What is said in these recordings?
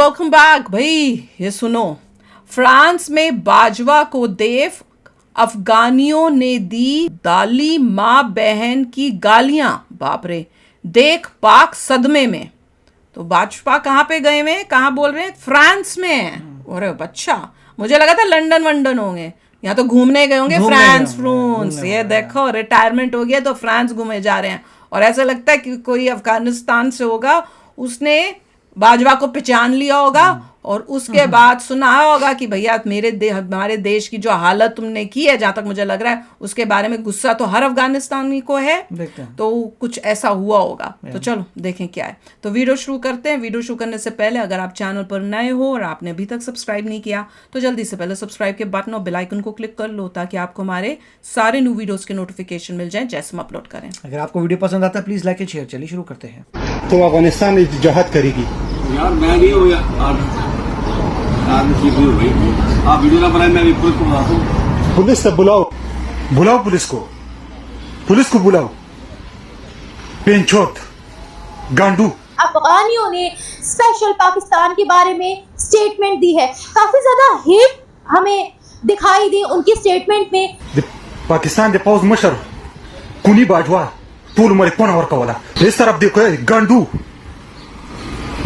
Welcome back भाई। ये सुनो, फ्रांस में बाजवा को देव अफगानियों ने दी दाली माँ बहन की गालियां। बाप रे, देख पाक सदमे में। तो बाजवा कहाँ पे गए हुए हैं, कहाँ बोल रहे हैं? फ्रांस में। अरे बच्चा, मुझे लगा था लंदन वंडन होंगे, यहाँ तो घूमने गए होंगे। फ्रांस ये देखो, रिटायरमेंट हो गया तो फ्रांस घूमे जा रहे हैं। और ऐसा लगता है कि कोई अफगानिस्तान से होगा, उसने बाजवा को पहचान लिया होगा और उसके बाद सुनाया होगा कि भैया हमारे देश की जो हालत तुमने की है, जहां तक मुझे लग रहा है उसके बारे में गुस्सा तो हर अफगानिस्तानी को है। तो कुछ ऐसा हुआ होगा। तो चलो देखें क्या है। तो वीडियो शुरू करते हैं। वीडियो शुरू करने से पहले अगर आप चैनल पर नए हो और आपने अभी तक सब्सक्राइब नहीं किया तो जल्दी से पहले सब्सक्राइब के बटन और बेल आइकन को क्लिक कर लो, ताकि आपको हमारे सारे न्यू वीडियोस के नोटिफिकेशन मिल जाए जैसे हम अपलोड करें। अगर आपको वीडियो पसंद आता है प्लीज लाइक एंड शेयर। चलिए शुरू करते हैं। तो अफगानिस्तान जहाद करेगी यार, मैं नहीं हूँ यार, भाई आप वीडियो ना बनाए, मैं पुलिस को बुलाता हूँ। पुलिस से बुलाओ पुलिस को बुलाओ। पेंचोत गांडू। अफगानियों ने स्पेशल पाकिस्तान के बारे में स्टेटमेंट दी है। काफी ज्यादा हेट हमें दिखाई दी उनकी स्टेटमेंट में। पाकिस्तान दे पाउस मशर कुनी बाजवा तूल मरे कौन और कवला इस तरफ देखो गांडू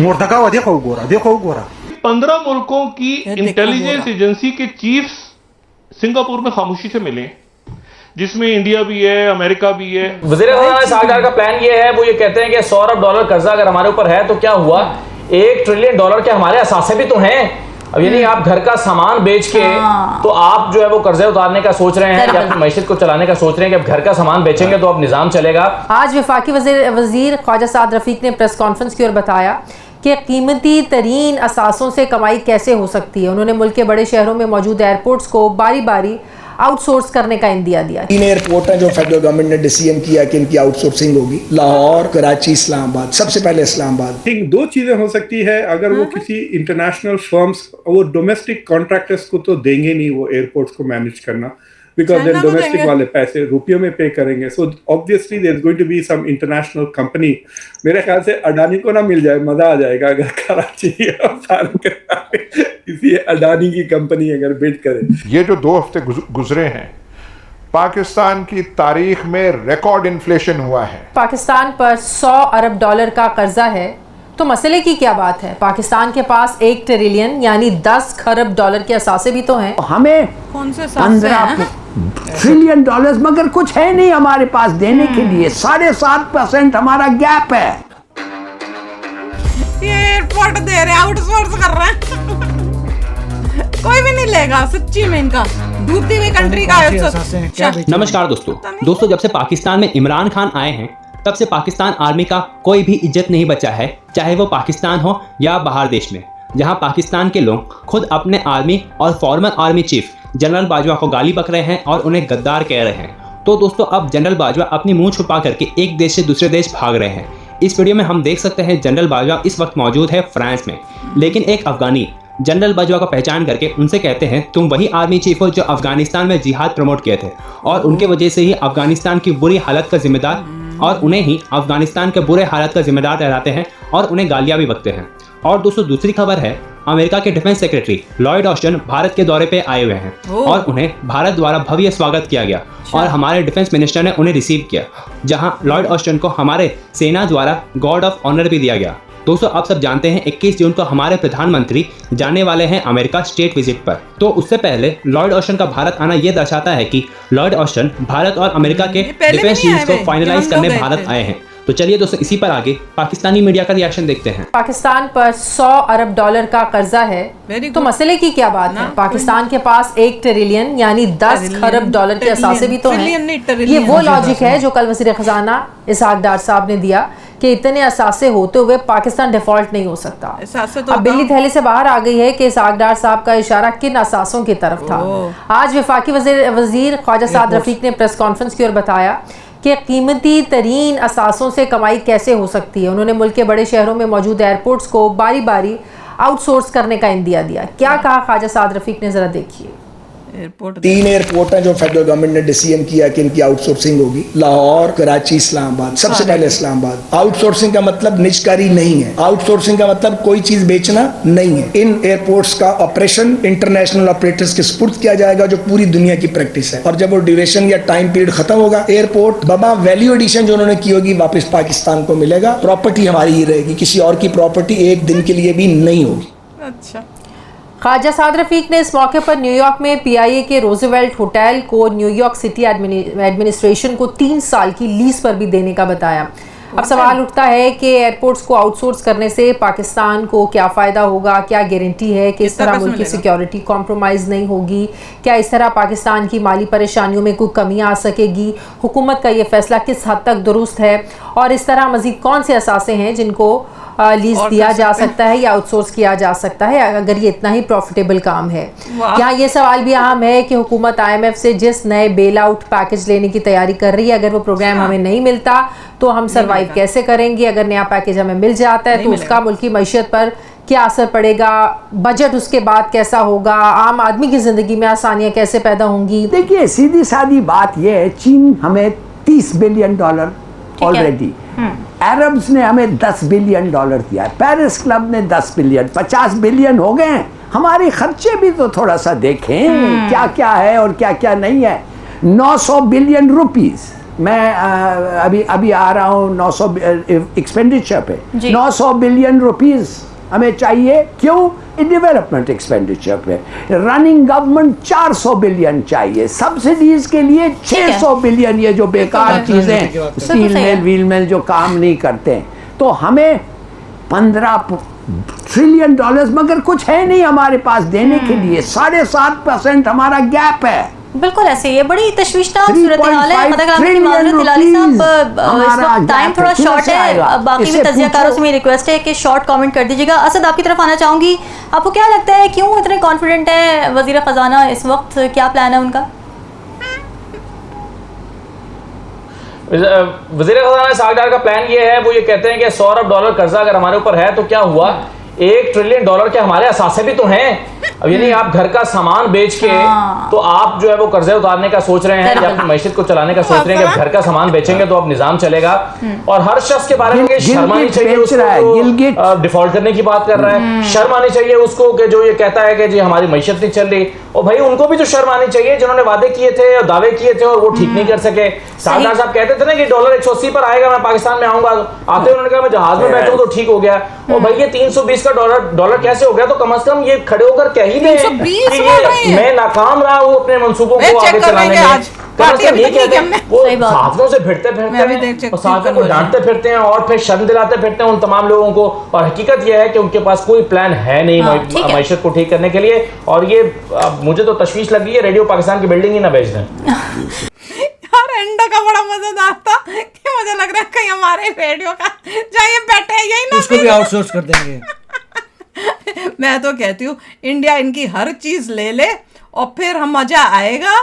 मोर्दगावा देखो गोरा 15 मुल्कों की इंटेलिजेंस एजेंसी के चीफ्स सिंगापुर में खामोशी से मिले, जिसमें इंडिया भी है, अमेरिका भी है। वज़ीर-ए-आज़म इसहाक डार का प्लान ये है, वो ये कहते हैं कि 100 अरब डॉलर कर्जा अगर हमारे ऊपर है तो क्या हुआ, $1 ट्रिलियन के हमारे असासे भी तो हैं। अब यानी आप घर का सामान बेच के तो आप जो है वो कर्जे उतारने का सोच रहे हैं या अपनी मैशत को चलाने का सोच रहे हैं कि अब घर का सामान बेचेंगे तो अब निजाम चलेगा। आज वफाकी वजीर ख्वाजा साद रफीक ने प्रेस कॉन्फ्रेंस की और बताया कि कीमती तरीन असासों से कमाई कैसे हो सकती है। उन्होंने मुल्क के बड़े शहरों में मौजूद एयरपोर्ट्स को बारी बारी आउटसोर्स करने का इंदिया दिया। 3 एयरपोर्ट हैं जो फेडरल गवर्नमेंट ने डिसीजन किया कि इनकी आउटसोर्सिंग होगी। लाहौर, कराची, इस्लामाबाद। सबसे पहले इस्लामाबाद। थिंक 2 चीजें हो सकती है। अगर वो किसी इंटरनेशनल फर्म्स, वो डोमेस्टिक कॉन्ट्रैक्टर्स को तो देंगे नहीं वो एयरपोर्ट्स को मैनेज करना, बिकॉज देन डोमेस्टिक वाले पैसे रुपयों में पे करेंगे। So obviously there is going to be some international company. मेरे ख्याल से अडानी को ना मिल जाए, मजा आ जाएगा अगर कराची किसी अडानी की कंपनी अगर बिड करे। ये जो 2 हफ्ते गुजरे हैं, पाकिस्तान की तारीख में रिकॉर्ड इन्फ्लेशन हुआ है। पाकिस्तान पर $100 अरब का कर्जा है, तो मसले की क्या बात है? पाकिस्तान के पास 1 ट्रिलियन यानी $10 खरब के असासे भी तो हैं। हमें कौन से 15 ट्रिलियन डॉलर मगर कुछ है नहीं हमारे पास देने के लिए। 7.5% हमारा गैप है। ये एयरपोर्ट दे रहे, आउटसोर्स कर रहे हैं। कोई भी नहीं लेगा सच्ची में। इनका डूबती हुई कंट्री का। नमस्कार दोस्तों, जब से पाकिस्तान में इमरान खान आए हैं तब से पाकिस्तान आर्मी का कोई भी इज्जत नहीं बचा है, चाहे वो पाकिस्तान हो या बाहर देश में, जहां पाकिस्तान के लोग खुद अपने आर्मी और farmer army chief general Bajwa को गाली बक रहे हैं और उन्हें गद्दार कह रहे हैं। तो दोस्तों, अब जनरल बाजवा अपनी मुंह छुपा करके एक देश से दूसरे देश भाग रहे हैं। इस वीडियो में हम देख सकते हैं जनरल बाजवा इस वक्त मौजूद है फ्रांस में, लेकिन एक अफगानी जनरल बाजवा को पहचान करके उनसे कहते हैं तुम वही आर्मी चीफ हो जो अफगानिस्तान में जिहाद प्रमोट किए थे और उनके वजह से ही अफगानिस्तान की बुरी हालत का जिम्मेदार, और उन्हें ही अफगानिस्तान के बुरे हालात का जिम्मेदार ठहराते हैं और उन्हें गालियां भी बकते हैं। और दोस्तों, दूसरी खबर है, अमेरिका के defence secretary Lloyd Austin Bharat के दौरे पे आए हुए हैं और उन्हें भारत द्वारा भव्य स्वागत किया गया और हमारे डिफेंस मिनिस्टर ने उन्हें रिसीव किया, जहां लॉयड ऑस्टिन को हमारे सेना द्वारा गॉर्ड ऑफ ऑनर भी दिया गया। दोस्तों, आप सब जानते हैं 21 जून को हमारे प्रधानमंत्री जाने वाले हैं अमेरिका स्टेट विजिट पर। तो उससे पहले लॉयड ऑस्टिन का भारत आना यह दर्शाता है कि लॉयड ऑस्टिन भारत और अमेरिका के डिफेंस डील्स को फाइनलाइज करने भारत आए हैं। तो चलिए दोस्तों, इसी पर आगे पाकिस्तानी मीडिया का रिएक्शन देखते हैं। पाकिस्तान पर $100 अरब का कर्जा है, तो मसले की क्या बात है? पाकिस्तान के पास 1 ट्रिलियन यानी $10 खरब के असासे भी तो हैं। ये वो लॉजिक है जो कल वज़ीर ख़ज़ाना इसहाक डार साहब ने दिया कि इतने असासे होते हुए पाकिस्तान डिफॉल्ट नहीं हो सकता। तो अब बिल्ली थैली से बाहर आ गई है कि इसहाक डार साहब का इशारा किन असासों की तरफ था। आज वफाकी वजीर ख्वाजा साद रफीक ने प्रेस कॉन्फ्रेंस की और बताया कि कीमती तरीन असासों से कमाई कैसे हो सकती है। उन्होंने मुल्क के बड़े शहरों में मौजूद एयरपोर्ट्स को बारी बारी आउटसोर्स करने का इंदिया दिया। क्या कहा ख्वाजा साद रफीक ने, जरा देखिए। एयरपोर्ट 3 एयरपोर्ट हैं जो फेडरल गवर्नमेंट ने डिसीजन किया कि इनकी आउटसोर्सिंग होगी। लाहौर, कराची, इस्लामाबाद, सबसे पहले इस्लामाबाद। आउटसोर्सिंग का मतलब निजकारी नहीं है, आउटसोर्सिंग का मतलब कोई चीज बेचना नहीं है। इन एयरपोर्ट्स का ऑपरेशन इंटरनेशनल ऑपरेटर्स के सुपुर्द किया जाएगा, जो पूरी दुनिया की प्रैक्टिस है। और जब वो ड्यूरेशन या टाइम पीरियड खत्म होगा, एयरपोर्ट बाबा वैल्यू एडिशन जो उन्होंने की होगी वापस पाकिस्तान को मिलेगा। प्रॉपर्टी हमारी ही रहेगी, किसी और की प्रॉपर्टी एक दिन के लिए भी नहीं होगी। अच्छा। ख्वाजा साद रफीक ने इस मौके पर न्यूयॉर्क में PIA के रोजवेल्ट होटल को न्यूयॉर्क सिटी एडमिनिस्ट्रेशन को 3 साल की लीज पर भी देने का बताया। अब सवाल उठता है कि एयरपोर्ट्स को आउटसोर्स करने से पाकिस्तान को क्या फ़ायदा होगा, क्या गारंटी है कि इस तरह मुल्क की सिक्योरिटी कॉम्प्रोमाइज़ नहीं होगी, क्या इस तरह पाकिस्तान की माली परेशानियों में कोई कमी आ सकेगी, हुकूमत का ये फैसला किस हद तक दुरुस्त है, और इस तरह मज़ीद कौन से असासे हैं जिनको लीज दिया जा सकता है या आउटसोर्स किया जा सकता है अगर ये इतना ही प्रॉफिटेबल काम है। यहाँ ये सवाल भी अहम है कि हुकूमत IMF से जिस नए बेल आउट पैकेज लेने की तैयारी कर रही है, अगर वो प्रोग्राम हमें नहीं मिलता तो हम सर्वाइव कैसे करेंगे, अगर नया पैकेज हमें मिल जाता है तो उसका मुल्क की मईशत पर क्या असर पड़ेगा, बजट उसके बाद कैसा होगा, आम आदमी की जिंदगी में आसानियां कैसे पैदा होंगी। देखिए सीधी सादी बात यह है, चीन हमें $30 बिलियन ऑलरेडी, अरब्स ने हमें $10 बिलियन दिया है, पेरिस क्लब ने 10 बिलियन, 50 बिलियन हो गए हैं। हमारे खर्चे भी तो थोड़ा सा देखें क्या क्या है और क्या क्या नहीं है। 900 बिलियन रुपीस, मैं अभी आ रहा हूँ 900 एक्सपेंडिचर पे, 900 बिलियन रुपीस हमें चाहिए। क्यों? डेवलपमेंट एक्सपेंडिचर पे। रनिंग गवर्नमेंट 400 बिलियन चाहिए, सब्सिडीज के लिए 600 बिलियन, ये जो बेकार चीजें स्टील मिल व्हील मिल जो काम नहीं करते, तो हमें 15 ट्रिलियन डॉलर्स मगर कुछ है नहीं हमारे पास देने के लिए। 7.5% हमारा गैप है। बिल्कुल ऐसे ये बड़ी तशवीशनाक सूरत हाल है। तिलाली साहब टाइम थोड़ा शॉर्ट है, बाकी भी तज्जियाकारों से मेरी रिक्वेस्ट है कि शॉर्ट कमेंट कर दीजिएगा। असद आपकी तरफ आना चाहूंगी, आपको क्या लगता है क्यों इतने कॉन्फिडेंट है वजीर खजाना इस वक्त, क्या प्लान है उनका? वजीर खजाना सागदार का प्लान ये है, वो ये कहते हैं कि $100 अरब कर्जा अगर हमारे ऊपर है तो क्या हुआ, $1 ट्रिलियन के हमारे असासे भी तो हैं। अब यानी आप घर का सामान बेच के तो आप जो है वो कर्जे उतारने का सोच रहे हैं या अपनी मैशत को चलाने का सोच रहे हैं कि घर का सामान बेचेंगे तो अब निजाम चलेगा। और हर शख्स के बारे में शर्म आनी चाहिए उसको, डिफॉल्ट करने की बात कर रहा है, शर्म आनी चाहिए उसको कि जो ये कहता है कि जी हमारी मैशत नहीं चल रही। और भाई उनको भी तो शर्म आनी चाहिए जिन्होंने वादे किए थे और दावे किए थे और वो ठीक नहीं कर सके। सागदार साहब कहते थे ना कि डॉलर 180 पर आएगा, मैं पाकिस्तान में आऊंगा, आते उन्होंने कहा मैं जहाज में बैठूं तो ठीक हो गया। और भाई ये 320 का डॉलर कैसे हो गया, तो कम से कम ये खड़े होकर कह ही दें कि ये मैं नाकाम रहा हूँ अपने मंसूबों को आगे चलाने में। ये कहते हैं वो साथियों से भिड़ते फिरते हैं, साथियों को डांटते फिरते हैं और फिर शर्म दिलाते फिरते हैं उन तमाम लोगों को। और हकीकत यह है कि उनके पास कोई प्लान है नहीं मैशत को ठीक करने के लिए। और ये मुझे तो तशवीश लग रही है रेडियो पाकिस्तान की बिल्डिंग ही ना बेच दें। यार एंडा का बड़ा मजेदार था कि मुझे लग रहा है कहीं हमारे रेडियो का जाइए बैठे यही ना, उसको भी आउटसोर्स कर देंगे। मैं तो कहती हूँ इंडिया इनकी हर चीज ले ले और फिर हम मजा आएगा।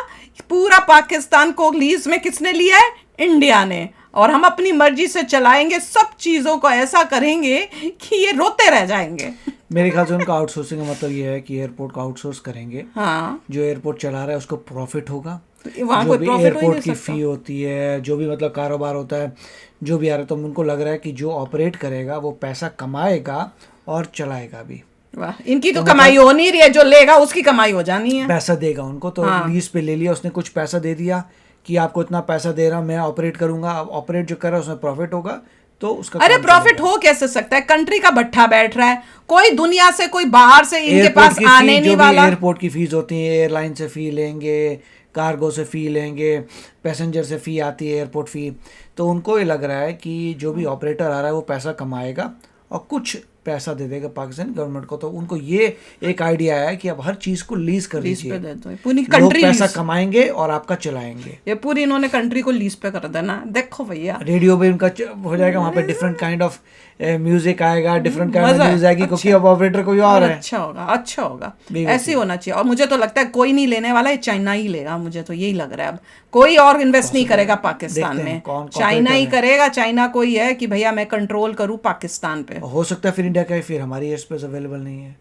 पूरा पाकिस्तान को लीज में किसने लिया है? इंडिया ने। और हम अपनी मर्जी से चलाएंगे, सब चीजों को ऐसा करेंगे कि ये रोते रह जाएंगे। मेरे ख्याल से उनका आउटसोर्सिंग का मतलब ये है कि एयरपोर्ट को आउटसोर्स करेंगे। हाँ। जो एयरपोर्ट चला रहा है उसको प्रॉफिट होगा, जो भी एयरपोर्ट की फी होती है, जो भी मतलब कारोबार होता है, जो भी आ रहा है, तो उनको लग रहा है कि जो ऑपरेट करेगा वो पैसा कमाएगा और चलाएगा भी। वाह, इनकी तो कमाई हो नहीं रही है, जो लेगा उसकी कमाई हो जानी है। पैसा देगा उनको, तो लीज पे ले लिया उसने, कुछ पैसा दे दिया कि आपको इतना पैसा दे रहा हूं, मैं ऑपरेट करूंगा। ऑपरेट जो कर रहा है उसमें प्रॉफिट होगा तो उसका। अरे प्रॉफिट हो कैसे सकता है? कंट्री का भट्ठा बैठ रहा है, कोई दुनिया से कोई बाहर से इनके पास आने नहीं वाला। एयरपोर्ट की फीस होती है, एयरलाइन से फी लेंगे, कार्गो से फ़ी लेंगे, पैसेंजर से फ़ी आती है एयरपोर्ट फ़ी। तो उनको ये लग रहा है कि जो भी ऑपरेटर आ रहा है वो पैसा कमाएगा और कुछ पैसा दे देगा पाकिस्तान गवर्नमेंट को। तो उनको ये एक आइडिया है कि अब हर चीज़ को लीज कर दीजिए, पूरी कंट्री पैसा कमाएंगे और आपका चलाएंगे। ये पूरी इन्होंने कंट्री को लीज पे कर देना। देखो भैया रेडियो पे उनका हो जाएगा, वहाँ पे डिफरेंट काइंड ऑफ म्यूजिक आएगा, डिफरेंट काइंड ऑफ न्यूज़ आएगी, क्योंकि अब ऑपरेटर कोई और है। अच्छा होगा, अच्छा होगा, ऐसे ही होना चाहिए। और मुझे तो लगता है कोई नहीं लेने वाला है, चाइना ही लेगा, मुझे तो यही लग रहा है। अब कोई और इन्वेस्ट नहीं करेगा पाकिस्तान में, चाइना ही करेगा। चाइना कोई है कि भैया मैं कंट्रोल करूँ पाकिस्तान पे। हो सकता है फिर इंडिया का फिर हमारी एयर स्पेस अवेलेबल नहीं है,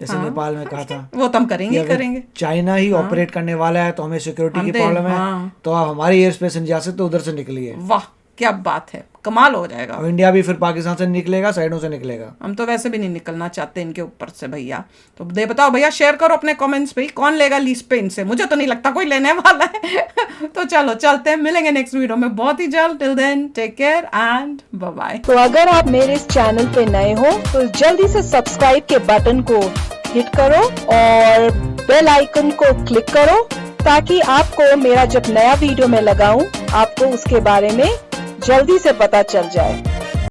जैसे नेपाल में कहा था वो तो हम करेंगे ही करेंगे। चाइना ही ऑपरेट करने वाला है तो हमें सिक्योरिटी की प्रॉब्लम है, तो आप हमारी एयर स्पेस जा सकते तो उधर से निकलिए। वाह क्या बात है, कमाल हो जाएगा। और इंडिया भी फिर पाकिस्तान से निकलेगा, साइडों से निकलेगा। हम तो वैसे भी नहीं निकलना चाहते इनके ऊपर से भैया। तो दे बताओ भैया, शेयर करो अपने कमेंट्स पे, कौन लेगा लीज पे इनसे? मुझे तो नहीं लगता कोई लेने वाला है। तो चलो चलते हैं, मिलेंगे नेक्स्ट वीडियो में बहुत ही जल्द। Till then take care and bye bye. तो अगर आप मेरे इस चैनल पे नए हो तो जल्दी से सब्सक्राइब के बटन को हिट करो और बेल आइकन को क्लिक करो ताकि आपको मेरा जब नया वीडियो मैं लगाऊं आपको उसके बारे में जल्दी से पता चल जाए।